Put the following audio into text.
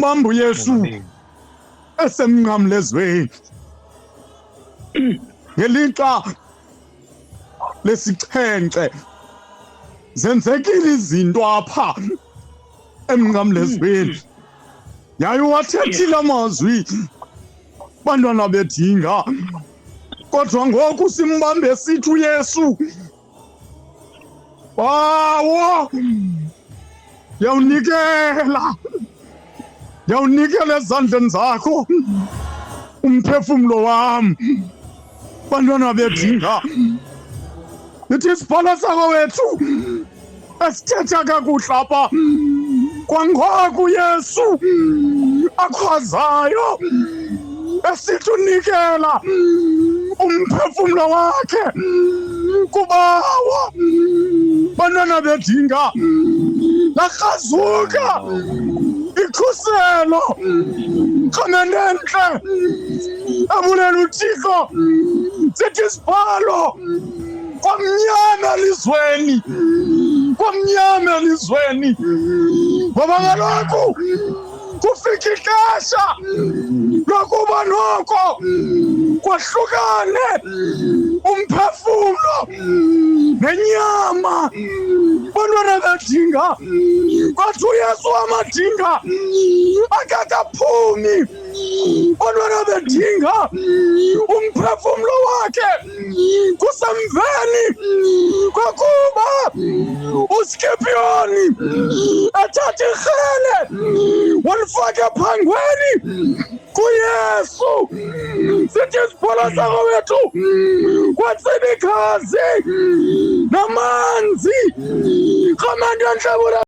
Bambu Yesu esemnqamlezweni ngelixa lesixhenxe zenzekile izinto apha emnqamlezweni yaye wathethile amazwi bantwana bedinga kodwa ngoku simbambe sithi uYesu wawo yawunikela ezandleni zakho umphefumlo wam bantwana bedinga lithi isibhalo sakho wethu esithetha kakuhle apha kwangoku Yesu akhwazayo esithi unikela umphefumlo wakhe kubawo bantwana bedinga lakrazuka ikhuselo khanenentle abulela uThixo sithi isibhalo kwamnyama elizweni ngoba kaloku kufika ixesha lokuba noko kwahlukane umphefumlo nenyama bantwana bedinga kwathi uYesu amadinga akakaphumi bantwana bedinga umphefumlo wakhe kusemveni kwakuba uSkipiyoni athatha irhele walifaka ephangweni kuYesu sithi isibhalo sakho wethu kwatsibikazi namanzi khamandla nhlabula